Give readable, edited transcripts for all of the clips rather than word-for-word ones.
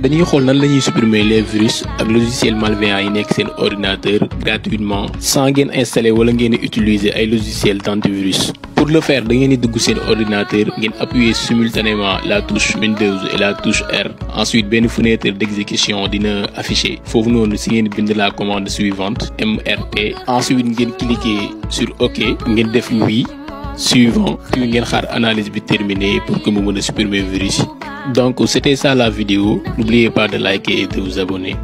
dañuy xool nan la ñuy supprimer les virus ak logiciels malveillants yi nekk seen ordinateur gratuitement sans ngeen installer wala ngeen utiliser ay logiciels d'antivirus. Pour le faire da ngeen di dugg seen ordinateur ngeen appuyer simultanément la touche Windows et la touche R. Ensuite benn fenêtre d'exécution dina afficher foofu noonu si ngeen bind la commande suivante MRT. Ensuite ngeen cliquer sur OK ngeen def oui suivant puis ngeen xaar analyse bi terminée pour que mu mën a supprimer virus. Donc c'était ça la vidéo, n'oubliez pas de liker et de vous abonner.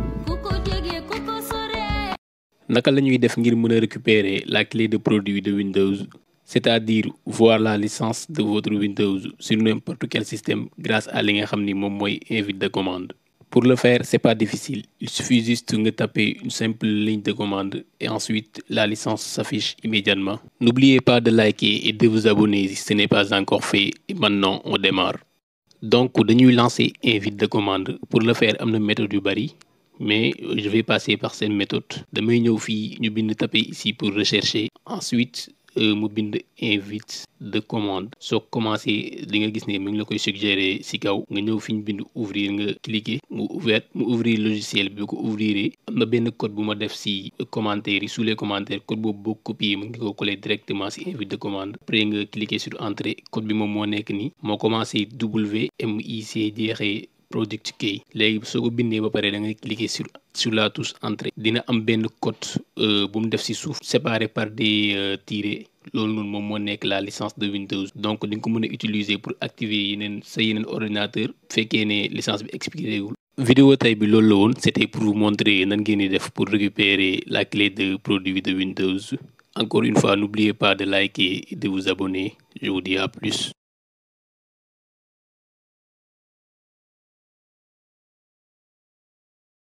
Naka la ñuy def ngir mën a récupérer la clé de produit de Windows, c'est-à-dire voir la licence de votre Windows sur n'importe quel système grâce à li nga xam ni moom mooy invite de commande. Pour le faire, c'est pas difficile. Il suffit juste de taper une simple ligne de commande et ensuite la licence s'affiche immédiatement. N'oubliez pas de liker et de vous abonner si ce n'est pas encore fait. Et maintenant, on démarre. Donc, dañuy lancer invite de commande. Pour le faire, am na méthode yu bari, mais je vais passer par cette méthode. Damay ñëw fii ñu bind taper ici pour rechercher. Ensuite, mu bind invite de commande. soo commencé li nga gis ne mi ngi la koy suggérer ci kaw nga ñëw fi ñu bind ouvrir nga cliquer mu ouvrir logiciel bi ko ouvrir am na benn code bu ma def ci commentaire yi sous les commentaires code boobu boo copier mu ngi ko coller directement ci invite de commande. Après nga cliquer sur entrée code bi moom moo nekk nii moo commencé WMIC jeexee product key. Léegi soo ko bindee ba pare da ngay cliquer sur la touche entrée dina am benn code bu mu def ci suuf séparé par des tirets. Loolu noonu moom moo nekk la licence de Windows. Donc di nga ko mën a utiliser pour activer yeneen ordinateur fekkee ne licence bi expiré wul. Vidéo tey bi loolu la woon, c'était pour vous montrer nan ngeen di def pour récupérer la clé de produit de Windows. Encore une fois, n'oubliez pas de liker et de vous abonner. Je vous dis à plus.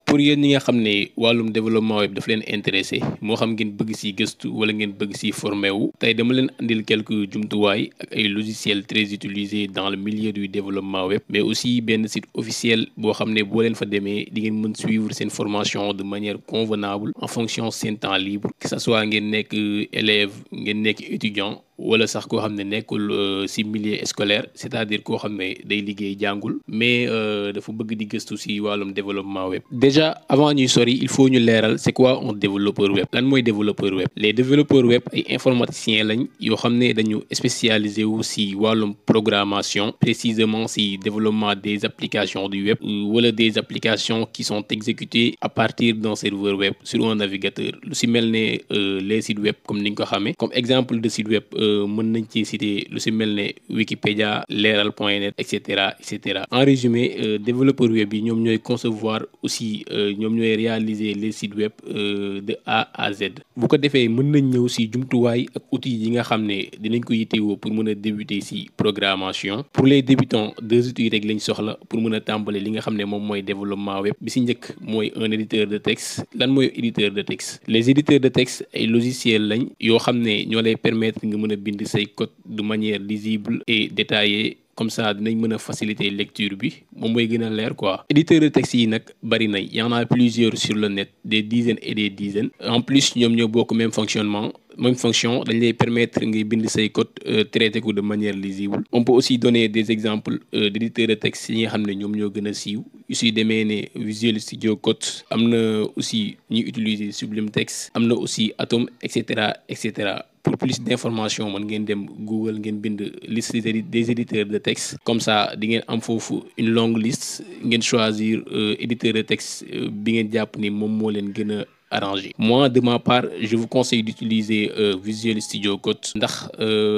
Pour yéen ñi nga xam ne wàllum développement web daf leen intéressé moo xam ngeen bëgg ci gëstu wala ngeen bëgg ci formé wu tey dama leen andil quelques jumtuwaay ak ay logiciels très utilisés dans le milieu du développement web mais aussi benn site officiel boo xam ne boo leen fa demee di ngeen mën suivre seen formation de manière convenable en fonction seen temps libre que ça soit ngeen nekk élève ngeen nekk étudiant wala sax koo xam ne nekkul ci milieu scolaire c'est-à-dire koo xam ne day liggéey jàngul mais dafa bëgg di gëstu ci wàllum développement web. Déjà avant ñuy sori il faut ñu leeral c'est quoi un développeur web. Lan mooy développeur web. Les développeurs web ay informaticiens lañ yoo xam ne dañu spécialisé wu ci wàllum programmation précisément ci développement des applications du web wala des applications qui sont exécutées à partir d'un serveur web sur un navigateur lu ci mel ne les sites web comme ni ñu ko xamee comme exemple de site web. Mën nañ ci citer lu ci mel ne Wikipédia leeral.net et cetera et cetera. En résumé développeur web yi ñoom ñooy concevoir aussi ñoom ñooy réaliser les sites web de A à Z. Bu ko defee mën nañ ñëw ci jumtuwaay ak outils yi nga xam ne dinañ ko yittewoo pour mën a débuter ci programmation. Pour les débutants 2 outils rek lañ soxla pour mën a tàmbale li nga xam ne moom mooy développement web bi ci njëkk mooy un éditeur de texte. Lan mooy éditeur de texte. Les éditeurs de texte ay logiciels lañ yoo xam ne ñoo lay permettre nga mën a bind say code de manière lisible et détaillée comme ça dinañ mën a faciliter lecture bi moom mooy gën a leer quoi. Éditeur de texte yi nag bari na y en a plusieurs sur le net des dizaines et des dizaines. En plus ñoom ñoo bokk même fonctionnement même fonction dañ lay permettre ngay bind say code traiter ko de manière lisible. On peut aussi donner des exemples d'éditeurs de texte yi nga xam ne ñoom ñoo gën a siiw yu si demee ne Visual Studio Code am na aussi ñuy utiliser Sublime Text am na aussi Atom et cetera et cetera. Pour plus d'informations mën ngeen dem Google ngeen bind liste des éditeurs de texte comme ça di ngeen am foofu une longue liste ngeen choisir éditeur de texte bi ngeen jàpp ni moom moo leen gën a arrangé. Moi de ma part je vous conseille d'utiliser Visual Studio Code ndax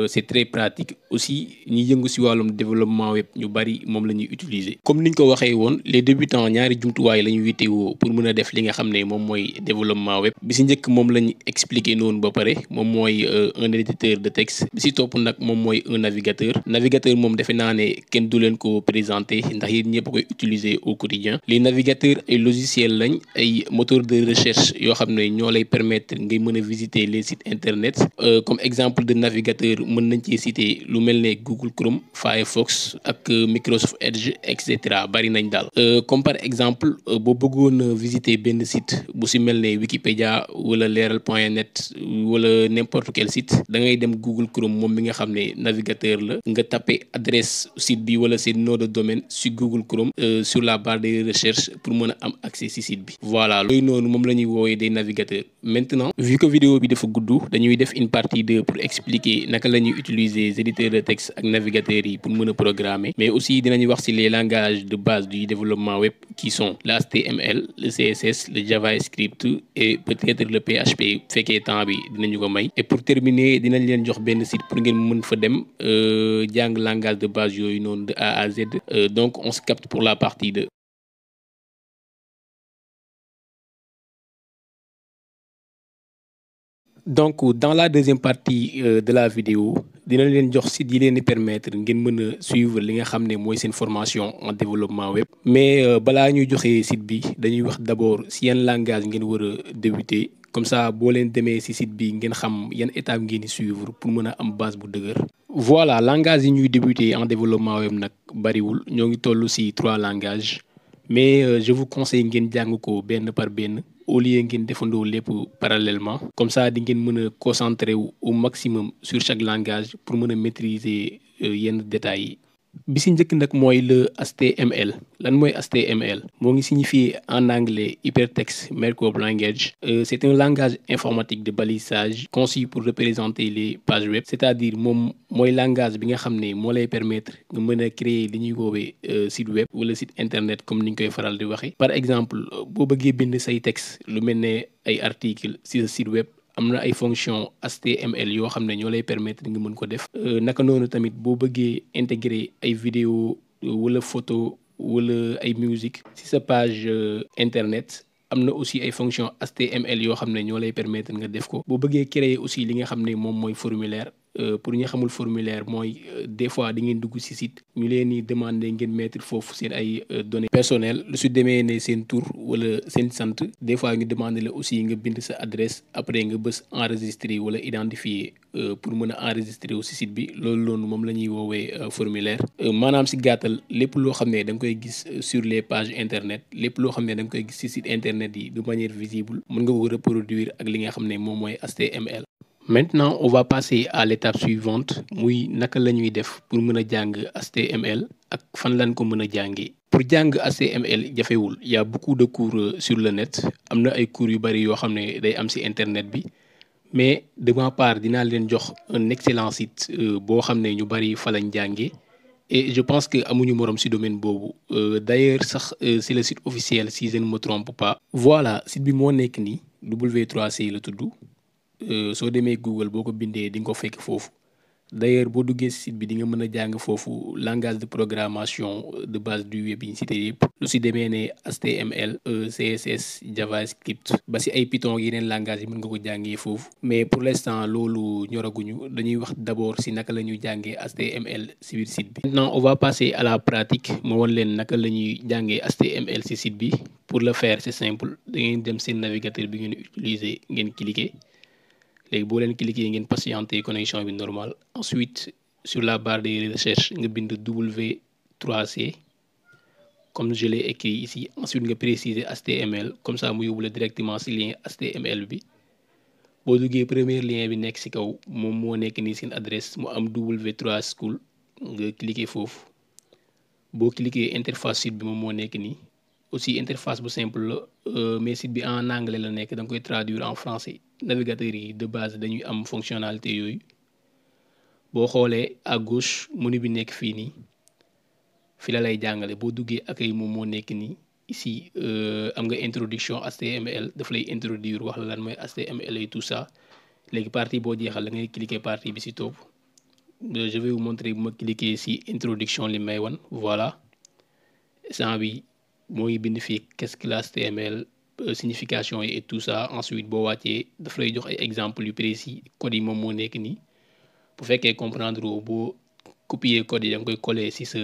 c'est très pratique aussi ñi yëngu ci wàllum développement web ñu bari moom la ñuy utiliser. Comme niñ ko waxee woon les débutants ñaari jumtuwaay la ñu yittewoo pour mën a def li nga xam ne moom mooy développement web bi ci njëkk moom lañ expliquer noonu ba pare moom mooy un éditeur de texte bi ci topp nag moom mooy un navigateur. Navigateur moom defe naa ne kenn du leen ko présenter ndax yéen ñëpp koy utiliser au quotidien. Les navigateurs ay logiciels lañ ay moteur de recherche yoo xam ne ñoo lay permettre ngay mën a visiter les sites internet comme exemple de navigateur mën nañ ci citer lu mel ne Google Chrome, Firefox ak Microsoft Edge et cetera bari nañ daal comme par exemple boo bëggoon visiter benn site bu si mel ne Wikipédia wala leeral.net wala n'importe quel site da ngay dem Google Chrome moom mi nga xam ne navigateur la nga taper adresse site bi wala seen nom de domaine sur Google Chrome sur la barre de recherche pour mën a am accès ci site bi voilà loolu noonu moom la ñuy woowee des navigateurs. Maintenant vu que vidéo bi dafa gudd dañuy def une partie 2 pour expliquer naka la ñuy utiliser éditeurs de texte ak navigateurs yi pour mën a programmer mais aussi dinañu wax ci les langages de base du développement web qui sont le HTML, le CSS, le JavaScript et peut-être le PHP fekkee temps bi dinañu ko may. Et pour terminer dinañ leen jox benn site pour ngeen mën fa dem jàng langage de base yooyu noonu de A à Z donc on se capte pour la partie 2. Donc dans la deuxième partie de la vidéo dinañ leen jox site yi leen di permettre ngeen mën a suivre li nga xam ne mooy seen formation en développement web mais balaa ñuy joxe site bi dañuy wax d'abord si yan langage ngeen war a débuter comme ça boo leen demee si site bi ngeen xam yan étape ngeen di suivre pour mën a am base bu dëgër. Voilà langage yi ñuy débuter en développement web nag bariwul ñoo ngi toll si 3 langages mais je vous conseille ngeen jàng ko benn par benn au lieu ngeen defandoo lépp parallèlement comme ça di ngeen mën a concentrer wu au maximum sur chaque langage pour mën a maîtriser yenn détails yi. bi si njëkk nag mooy le HTML lan mooy HTML moo ngi signifier en anglais Hypertext Markup Language c'est un langage informatique de balisage conçu pour représenter les pages web c'est-à-dire moom mooy langage bi nga xam ne moo lay permettre nga mën a créer li ñuy woowee site web wala site internet comme ni ñu koy faral di waxee. Par exemple boo bëggee bind say texte lu mel ne ay article ci sa site web am na ay fonction HTML yoo xam ne ñoo lay permettre nga mën ko def naka noonu tamit boo bëggee intégrer ay vidéo wala photo wala ay musique ci sa page internet am na aussi ay fonction HTML yoo xam ne ñoo lay permettre nga def ko. Boo bëggee créer aussi li nga xam ne moom mooy formulaire pour ñi xamul formulaire mooy des fois di ngeen dugg ci site ñu leen di demander ngeen mettre foofu seen ay données personnelles lu su demee ne seen tur wala seen sant des fois ñu demander la aussi nga bind sa adresse après nga bës enregistrer wala identifier pour mën a enregistrer aussi site bi loolu noonu moom la ñuy woowee formulaire. Maanaam ci gàttal lépp loo xam ne da nga koy gis sur les pages internet lépp loo xam ne da nga koy gis ci site internet yi de manière visible mën nga ko reproduire ak li nga xam ne moom mooy HTML. Maintenant on va passer à l'étape suivante muy naka la ñuy def pour mën a jàng HTML ak fan lañ ko mën a jàngee. Pour jàng HTML jafewul il y a beaucoup de cours sur le net am na ay cours yu bari yoo xam ne day am ci internet bi mais de ma part dinaa leen jox un excellent site boo xam ne ñu bari fa lañ jàngee et je pense que amuñu morom ci domaine boobu d'ailleurs sax c'est le site officiel si je ne me trompe pas. Voilà site bi moo nekk nii W3C la tudd. Soo demee Google boo ko bindee di nga ko fekk foofu d'ailleurs boo duggee ci site bi di nga mën a jàng foofu langage de programmation de base du web yi ñu cité yëpp lu ci demee ne HTML CSS JavaScript ba ci ay Python yeneen langage yi mën nga ko jàngee foofu mais pour l'instant loolu ñoraguñu dañuy wax d'abord ci naka la ñuy jàngee HTML ci biir site bi. Maintenant on va passer à la pratique ma won leen naka la ñuy jàngee HTML ci site bi. Pour le faire c'est simple da ngeen dem seen navigateur bi ngeen utiliser ngeen cliquer. léegi boo leen cliquer ngeen patienter connexion bi normal ensuite sur la barre de recherche nga bind W3C comme je l'ai écrit ici ensuite nga préciser HTML comme ça mu yóbbu la directement ci lien HTML bi boo duggee premier lien bi nekk ci kaw moom moo nekk nii seen adresse mu am W3 School nga cliquer foofu boo cliquer interface site bi moom moo nekk nii aussi interface bu simple la mais site bi en anglais la nekk da nga koy traduire en français. Navigateurs yi de base dañuy am fonctionnalité yooyu boo xoolee à gauche menu bi nekk fii nii fi la lay jàngale boo duggee accueil moom moo nekk nii ici am nga introduction HTML daf lay introduire wax la lan mooy HTML et tout ça léegi partie boo jeexal da ngay cliquer partie bi ci topp je vais vous montrer bu ma cliquer ci introduction li may wan voilà sant bi moo ngi bind fii qu'est-ce que l'HTML signification yi et tout ça ensuite boo wàccee daf lay jox ay exemples yu précis code yi moom moo nekk nii bu fekkee comprendre boo copier code yi da nga koy coller ci sa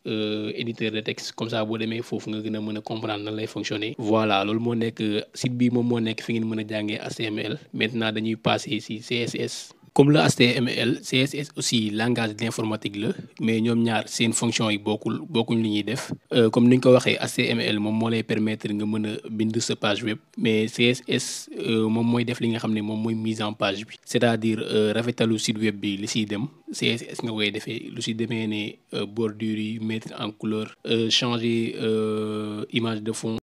éditeur de texte comme ça boo demee foofu nga gën a mën a comprendre nan lay fonctionner. voilà loolu moo nekk site bi moom moo nekk fi ngeen mën a jàngee HTML maintenant dañuy passer ci CSS. comme le HTML CSS aussi langage d'informatique la mais ñoom ñaar seen fonction yi bokkuñ li ñuy def comme ni ñu ko waxee HTML moom moo lay permettre nga mën a bind sa page web mais CSS moom mooy def li nga xam ne moom mooy mise en page bi c'est-à-dire rafetalu site web bi li siy dem CSS nga koy defee lu si demee ne bordure yi mettre en couleur changer image de fond.